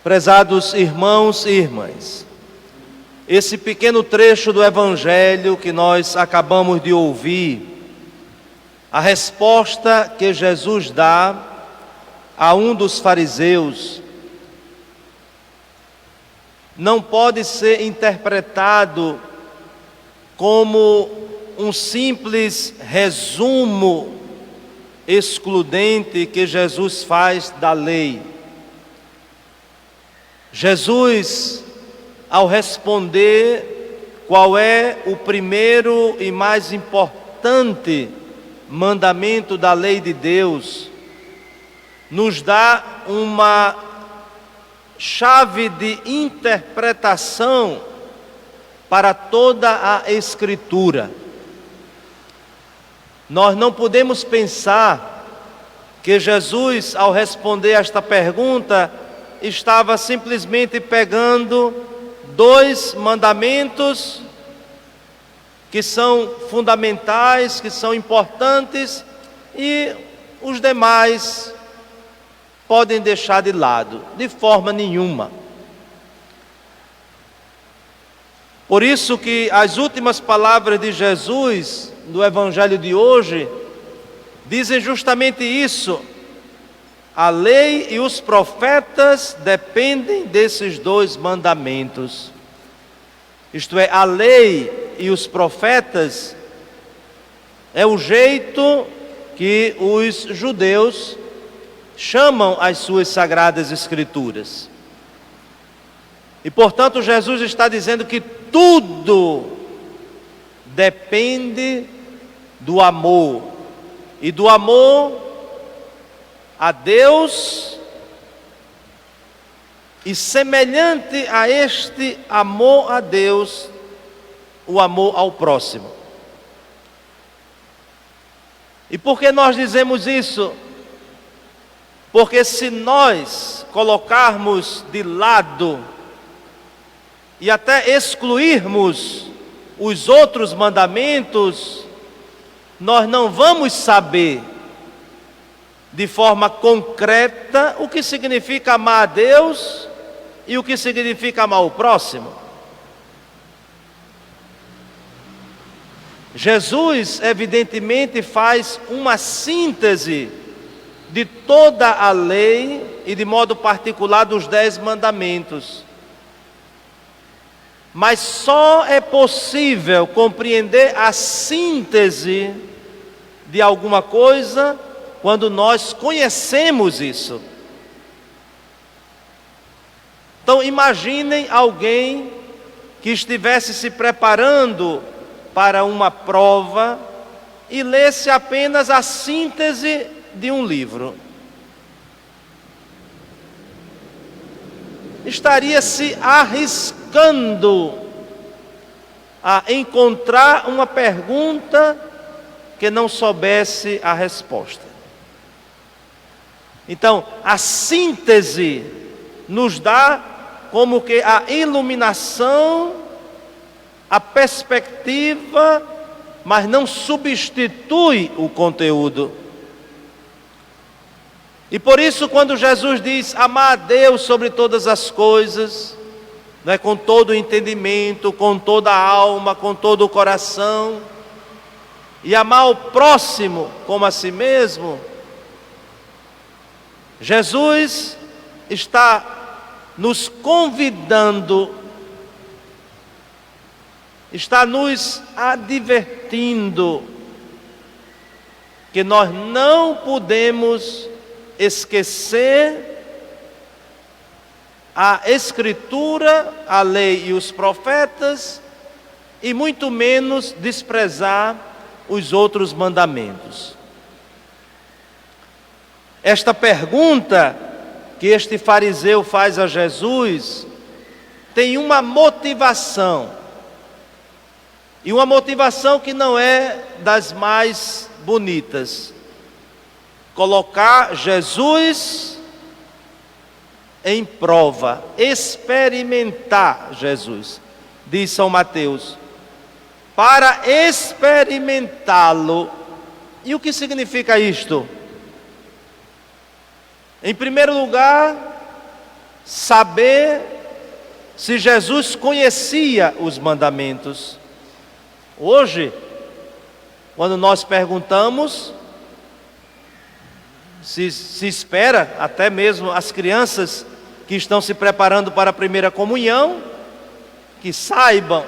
Prezados irmãos e irmãs, esse pequeno trecho do Evangelho que nós acabamos de ouvir, a resposta que Jesus dá a um dos fariseus, não pode ser interpretado como um simples resumo excludente que Jesus faz da lei. Jesus, ao responder qual é o primeiro e mais importante mandamento da lei de Deus, nos dá uma chave de interpretação para toda a Escritura. Nós não podemos pensar que Jesus, ao responder esta pergunta, estava simplesmente pegando dois mandamentos que são fundamentais, que são importantes, e os demais podem deixar de lado, de forma nenhuma. Por isso que as últimas palavras de Jesus, do Evangelho de hoje, dizem justamente isso. A lei e os profetas dependem desses dois mandamentos. Isto é, a lei e os profetas é o jeito que os judeus chamam as suas sagradas escrituras. E portanto Jesus está dizendo que tudo depende do amor, e do amor a Deus, e semelhante a este amor a Deus, o amor ao próximo. E por que nós dizemos isso? Porque se nós colocarmos de lado e até excluirmos os outros mandamentos, nós não vamos saber de forma concreta o que significa amar a Deus e o que significa amar o próximo. Jesus, evidentemente, faz uma síntese de toda a lei e, de modo particular, dos 10 mandamentos. Mas só é possível compreender a síntese de alguma coisa quando nós conhecemos isso. Então imaginem alguém que estivesse se preparando para uma prova e lesse apenas a síntese de um livro. Estaria se arriscando a encontrar uma pergunta que não soubesse a resposta. Então, a síntese nos dá como que a iluminação, a perspectiva, mas não substitui o conteúdo. E por isso, quando Jesus diz amar a Deus sobre todas as coisas, né, com todo o entendimento, com toda a alma, com todo o coração, e amar o próximo como a si mesmo, Jesus está nos convidando, está nos advertindo que nós não podemos esquecer a Escritura, a lei e os profetas, e muito menos desprezar os outros mandamentos. Esta pergunta que este fariseu faz a Jesus tem uma motivação, e uma motivação que não é das mais bonitas: colocar Jesus em prova, experimentar Jesus. Diz São Mateus, para experimentá-lo. E o que significa isto? Em primeiro lugar, saber se Jesus conhecia os mandamentos. Hoje, quando nós perguntamos, se espera, até mesmo as crianças que estão se preparando para a primeira comunhão, que saibam,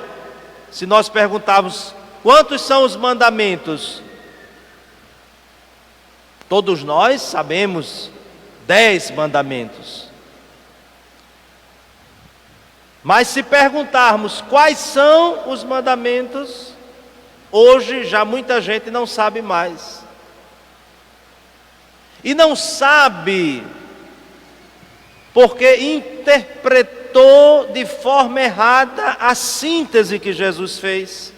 se nós perguntarmos quantos são os mandamentos, todos nós sabemos 10 mandamentos. Mas se perguntarmos quais são os mandamentos, hoje já muita gente não sabe mais. E não sabe porque interpretou de forma errada a síntese que Jesus fez.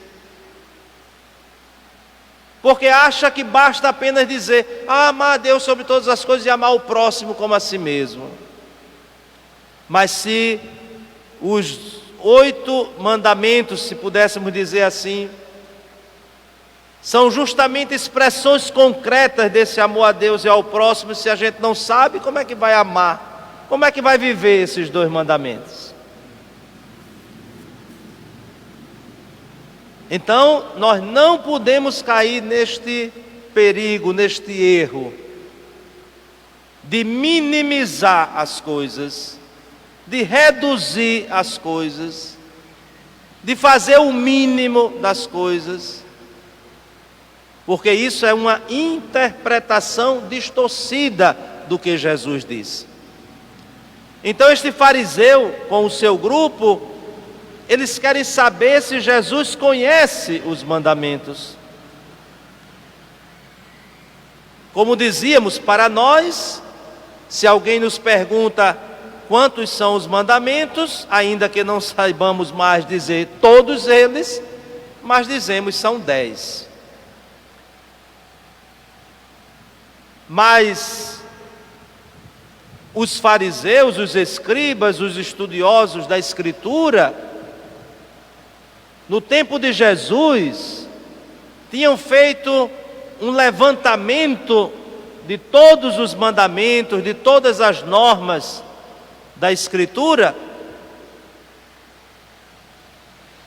Porque acha que basta apenas dizer, amar a Deus sobre todas as coisas e amar o próximo como a si mesmo. Mas se os 8 mandamentos, se pudéssemos dizer assim, são justamente expressões concretas desse amor a Deus e ao próximo, se a gente não sabe, como é que vai amar? Como é que vai viver esses 2 mandamentos? Então, nós não podemos cair neste perigo, neste erro, de minimizar as coisas, de reduzir as coisas, de fazer o mínimo das coisas, porque isso é uma interpretação distorcida do que Jesus disse. Então este fariseu, com o seu grupo, eles querem saber se Jesus conhece os mandamentos. Como dizíamos, para nós, se alguém nos pergunta quantos são os mandamentos, ainda que não saibamos mais dizer todos eles, mas dizemos são 10. Mas os fariseus, os escribas, os estudiosos da Escritura, no tempo de Jesus, tinham feito um levantamento de todos os mandamentos, de todas as normas da Escritura,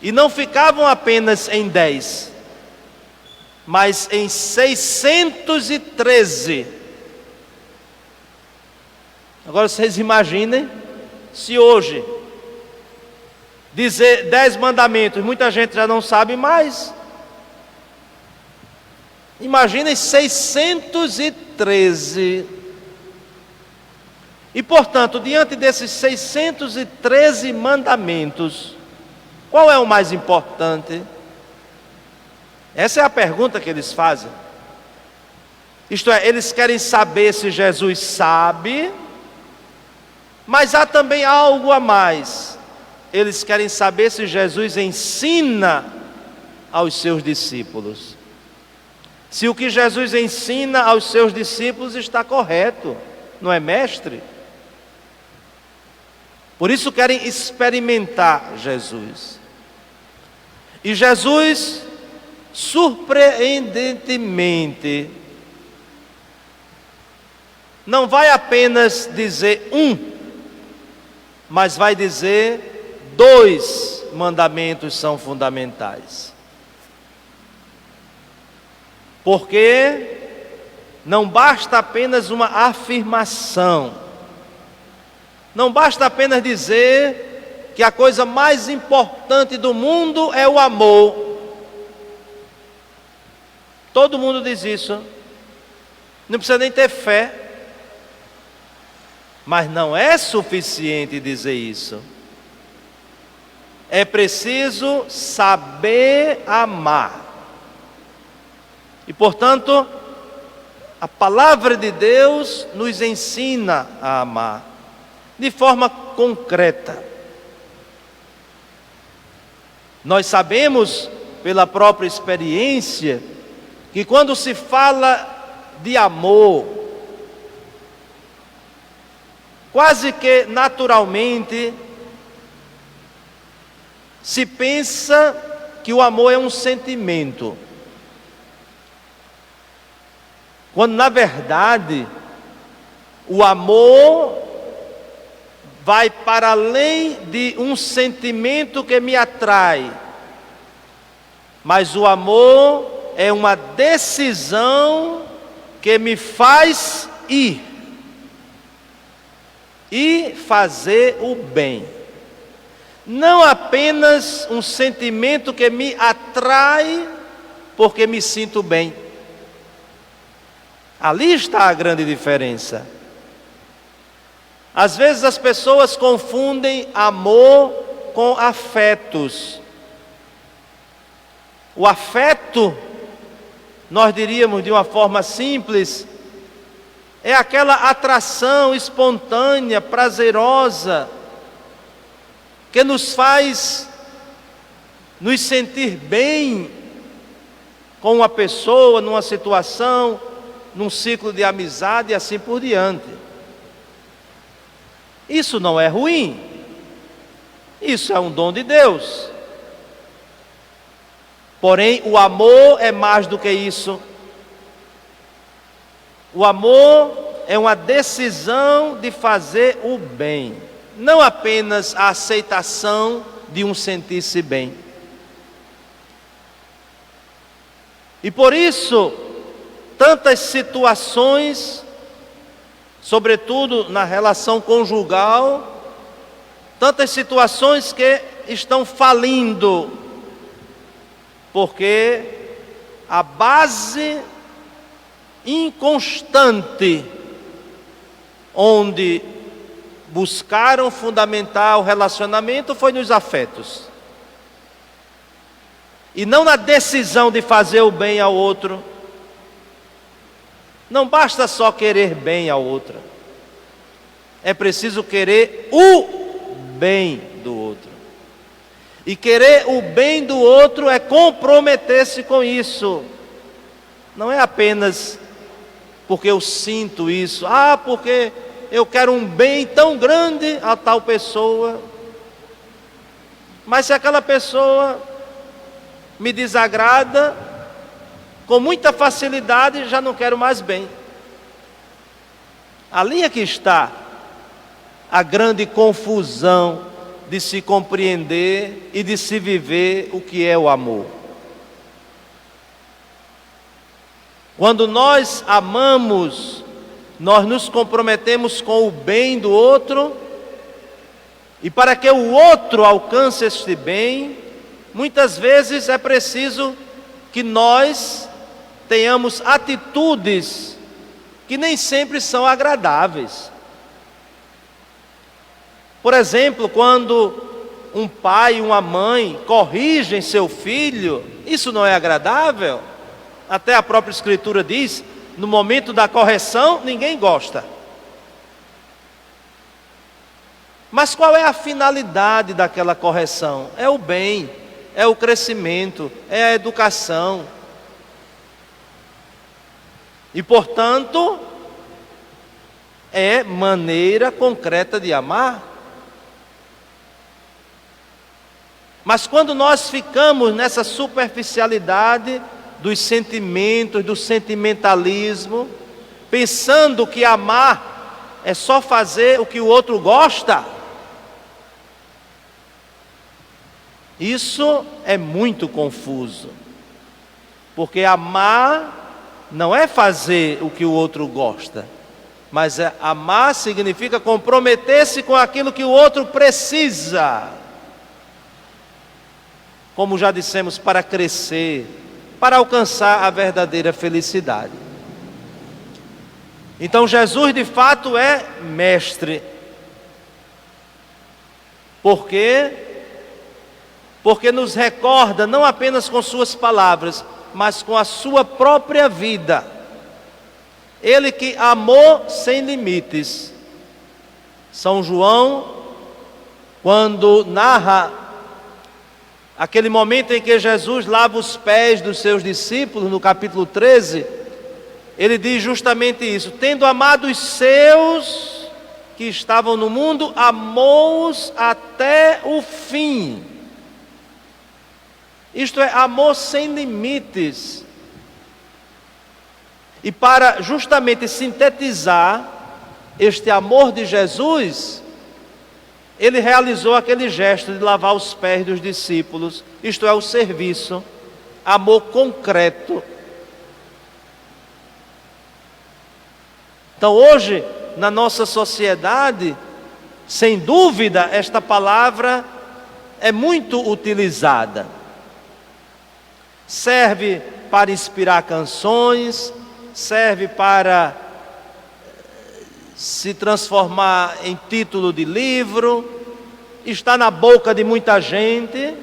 e não ficavam apenas em 10, mas em 613. Agora vocês imaginem, se hoje dizer 10 mandamentos, muita gente já não sabe mais. Imaginem 613. E portanto, diante desses 613 mandamentos, qual é o mais importante? Essa é a pergunta que eles fazem. Isto é, eles querem saber se Jesus sabe, mas há também algo a mais. Eles querem saber se Jesus ensina aos seus discípulos. Se o que Jesus ensina aos seus discípulos está correto, não é, mestre? Por isso querem experimentar Jesus. E Jesus, surpreendentemente, não vai apenas dizer mas vai dizer 2 mandamentos são fundamentais. Porque não basta apenas uma afirmação, não basta apenas dizer que a coisa mais importante do mundo é o amor. Todo mundo diz isso, não precisa nem ter fé. Mas não é suficiente dizer isso. É preciso saber amar. E portanto, a palavra de Deus nos ensina a amar de forma concreta. Nós sabemos, pela própria experiência, que quando se fala de amor, quase que naturalmente se pensa que o amor é um sentimento, quando na verdade o amor vai para além de um sentimento que me atrai, mas o amor é uma decisão que me faz ir e fazer o bem. Não apenas um sentimento que me atrai porque me sinto bem. Ali está a grande diferença. Às vezes as pessoas confundem amor com afetos. O afeto, nós diríamos de uma forma simples, é aquela atração espontânea, prazerosa, que nos faz nos sentir bem com uma pessoa, numa situação, num ciclo de amizade e assim por diante. Isso não é ruim, isso é um dom de Deus. Porém, o amor é mais do que isso. O amor é uma decisão de fazer o bem, não apenas a aceitação de um sentir-se bem. E por isso, tantas situações, sobretudo na relação conjugal, tantas situações que estão falindo, porque a base inconstante onde buscaram fundamentar o relacionamento foi nos afetos. E não na decisão de fazer o bem ao outro. Não basta só querer bem ao outro. É preciso querer o bem do outro. E querer o bem do outro é comprometer-se com isso. Não é apenas porque eu sinto isso. Porque eu quero um bem tão grande a tal pessoa. Mas se aquela pessoa me desagrada, com muita facilidade já não quero mais bem. Ali é que está a grande confusão de se compreender e de se viver o que é o amor. Quando nós amamos, nós nos comprometemos com o bem do outro, e para que o outro alcance este bem, muitas vezes é preciso que nós tenhamos atitudes que nem sempre são agradáveis. Por exemplo, quando um pai e uma mãe corrigem seu filho, isso não é agradável? Até a própria Escritura diz, no momento da correção, ninguém gosta. Mas qual é a finalidade daquela correção? É o bem, é o crescimento, é a educação. E, portanto, é maneira concreta de amar. Mas quando nós ficamos nessa superficialidade dos sentimentos, do sentimentalismo, pensando que amar é só fazer o que o outro gosta, isso é muito confuso. Porque amar não é fazer o que o outro gosta, mas amar significa comprometer-se com aquilo que o outro precisa. Como já dissemos, para crescer, para alcançar a verdadeira felicidade. Então Jesus de fato é mestre. Por quê? Porque nos recorda não apenas com suas palavras, mas com a sua própria vida. Ele que amou sem limites. São João, quando narra aquele momento em que Jesus lava os pés dos seus discípulos, no capítulo 13, ele diz justamente isso: tendo amado os seus que estavam no mundo, amou-os até o fim. Isto é, amor sem limites. E para justamente sintetizar este amor de Jesus, ele realizou aquele gesto de lavar os pés dos discípulos, isto é, o serviço, amor concreto. Então hoje, na nossa sociedade, sem dúvida, esta palavra é muito utilizada. Serve para inspirar canções, serve para se transformar em título de livro, está na boca de muita gente,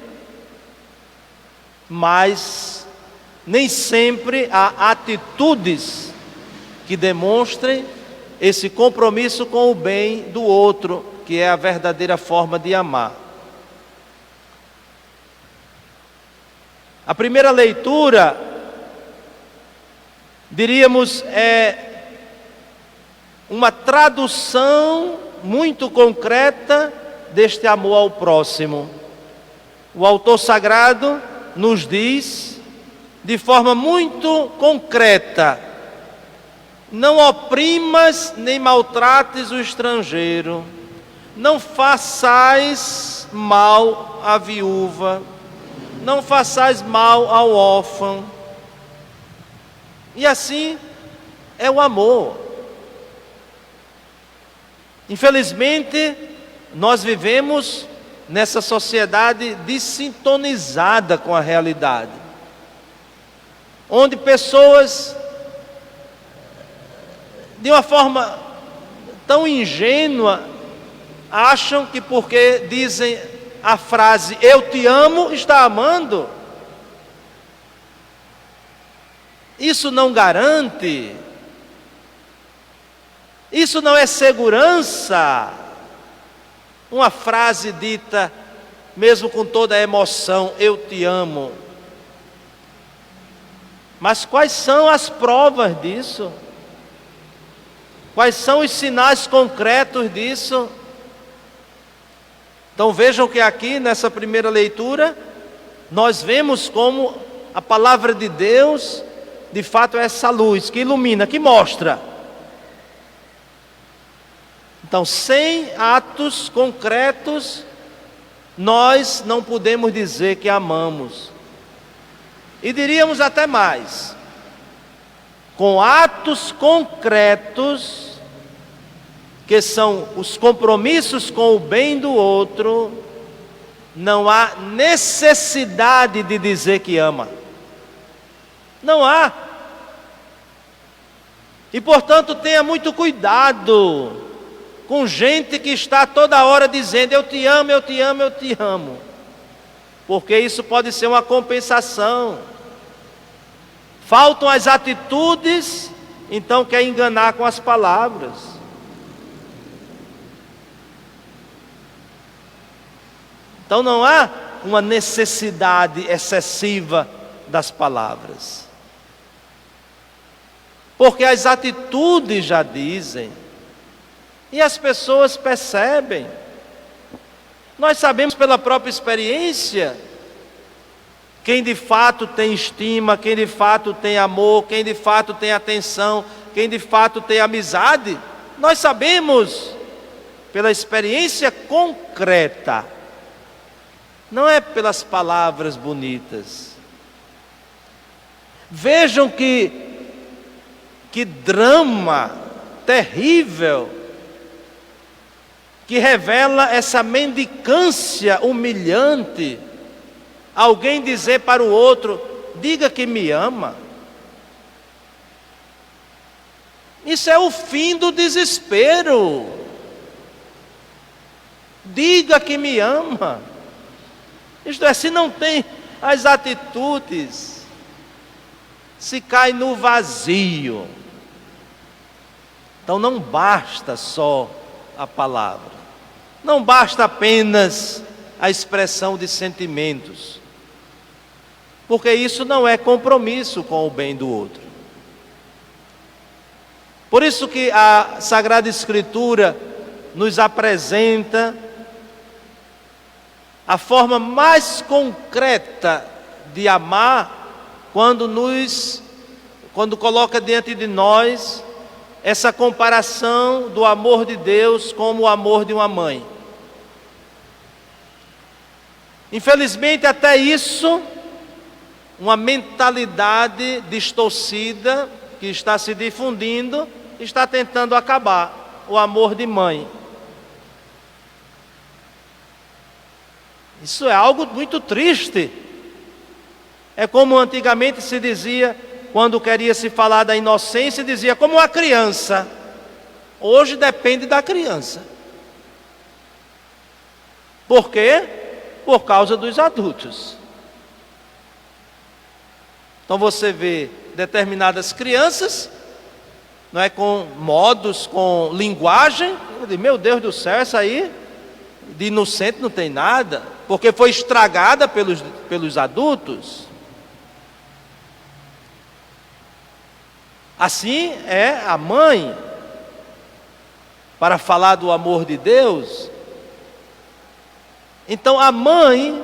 mas nem sempre há atitudes que demonstrem esse compromisso com o bem do outro, que é a verdadeira forma de amar. A primeira leitura, diríamos, é uma tradução muito concreta deste amor ao próximo. O autor sagrado nos diz, de forma muito concreta: não oprimas nem maltrates o estrangeiro, não façais mal à viúva, não façais mal ao órfão. E assim é o amor. Infelizmente, nós vivemos nessa sociedade desintonizada com a realidade, onde pessoas, de uma forma tão ingênua, acham que porque dizem a frase "eu te amo", está amando. Isso não garante, isso não é segurança. Uma frase dita, mesmo com toda a emoção, "eu te amo". Mas quais são as provas disso? Quais são os sinais concretos disso? Então vejam que aqui nessa primeira leitura, nós vemos como a palavra de Deus, de fato, é essa luz que ilumina, que mostra. Então, sem atos concretos, nós não podemos dizer que amamos. E diríamos até mais: com atos concretos, que são os compromissos com o bem do outro, não há necessidade de dizer que ama. Não há. E portanto, tenha muito cuidado com gente que está toda hora dizendo "eu te amo, eu te amo, eu te amo", porque isso pode ser uma compensação. Faltam as atitudes, então quer enganar com as palavras. Então não há uma necessidade excessiva das palavras, porque as atitudes já dizem, e as pessoas percebem. Nós sabemos pela própria experiência quem de fato tem estima, quem de fato tem amor, quem de fato tem atenção, quem de fato tem amizade. Nós sabemos pela experiência concreta, não é pelas palavras bonitas. Vejam que drama terrível que revela essa mendicância humilhante. Alguém dizer para o outro: diga que me ama. Isso é o fim do desespero. Diga que me ama. Isto é, se não tem as atitudes, se cai no vazio. Então não basta só a palavra, não basta apenas a expressão de sentimentos, porque isso não é compromisso com o bem do outro. Por isso que a Sagrada Escritura nos apresenta a forma mais concreta de amar, quando coloca diante de nós essa comparação do amor de Deus como o amor de uma mãe. Infelizmente, até isso, uma mentalidade distorcida que está se difundindo, está tentando acabar o amor de mãe. Isso é algo muito triste. É como antigamente se dizia, quando queria se falar da inocência, dizia como uma criança. Hoje depende da criança. Por quê? Por causa dos adultos. Então você vê determinadas crianças, não é, com modos, com linguagem, meu Deus do céu, essa aí de inocente não tem nada, porque foi estragada pelos adultos. Assim é a mãe, para falar do amor de Deus. Então a mãe,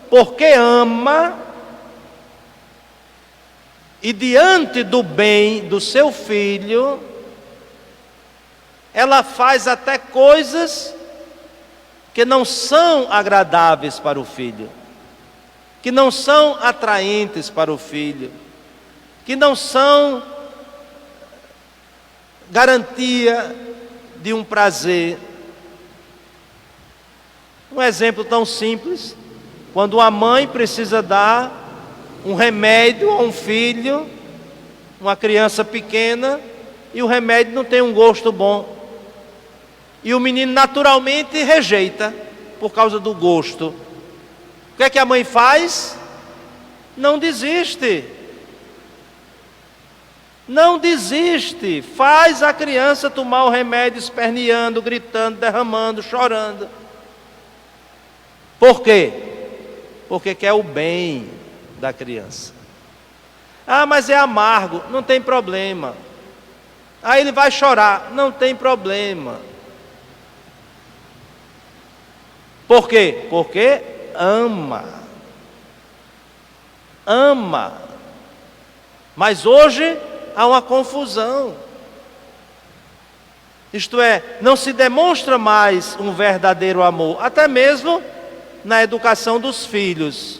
porque ama, e diante do bem do seu filho, ela faz até coisas que não são agradáveis para o filho, que não são atraentes para o filho, que não são garantia de um prazer. Um exemplo tão simples, quando uma mãe precisa dar um remédio a um filho, uma criança pequena, e o remédio não tem um gosto bom. E o menino naturalmente rejeita por causa do gosto. O que é que a mãe faz? Não desiste. Não desiste. Faz a criança tomar o remédio esperneando, gritando, derramando, chorando. Por quê? Porque quer o bem da criança. Ah, mas é amargo. Não tem problema. Ah, ele vai chorar. Não tem problema. Por quê? Porque ama. Ama. Mas hoje há uma confusão. Isto é, não se demonstra mais um verdadeiro amor, até mesmo na educação dos filhos.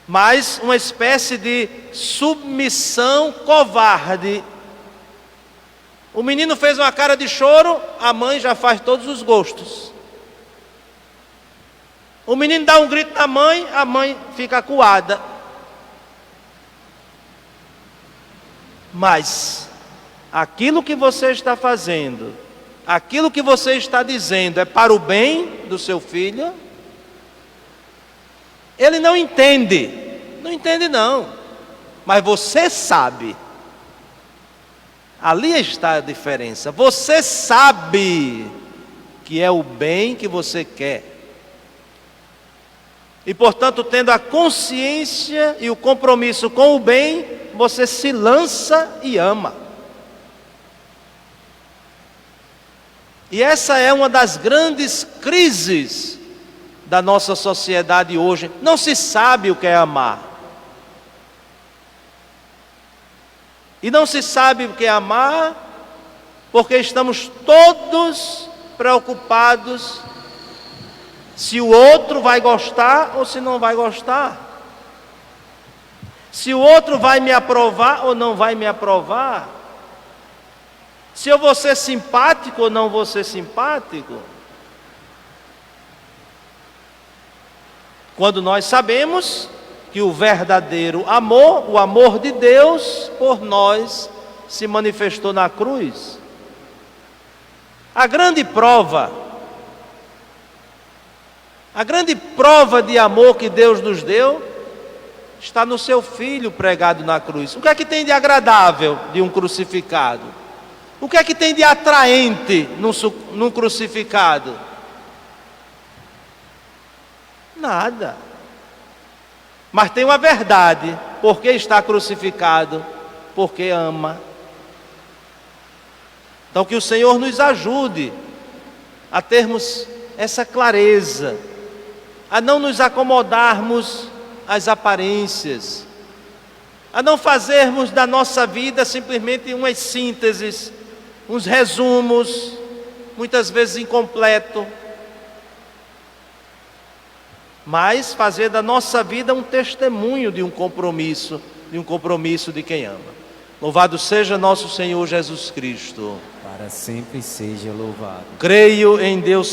Mas uma espécie de submissão covarde. O menino fez uma cara de choro, a mãe já faz todos os gostos. O menino dá um grito na mãe, a mãe fica acuada. Mas aquilo que você está fazendo, aquilo que você está dizendo é para o bem do seu filho? Ele não entende. Não entende não. Mas você sabe. Ali está a diferença. Você sabe que é o bem que você quer. E portanto, tendo a consciência e o compromisso com o bem, você se lança e ama. E essa é uma das grandes crises da nossa sociedade hoje. Não se sabe o que é amar. E não se sabe o que é amar porque estamos todos preocupados se o outro vai gostar ou se não vai gostar. Se o outro vai me aprovar ou não vai me aprovar. Se eu vou ser simpático ou não vou ser simpático. Quando nós sabemos que o verdadeiro amor, o amor de Deus por nós, se manifestou na cruz. A grande prova de amor que Deus nos deu, está no seu Filho pregado na cruz. O que é que tem de agradável de um crucificado? O que é que tem de atraente num crucificado? Nada. Mas tem uma verdade. Por que está crucificado? Porque ama. Então que o Senhor nos ajude a termos essa clareza, a não nos acomodarmos às aparências, a não fazermos da nossa vida simplesmente umas sínteses, uns resumos, muitas vezes incompleto. mas fazer da nossa vida um testemunho de um compromisso de quem ama. Louvado seja nosso Senhor Jesus Cristo. Para sempre seja louvado. Creio em Deus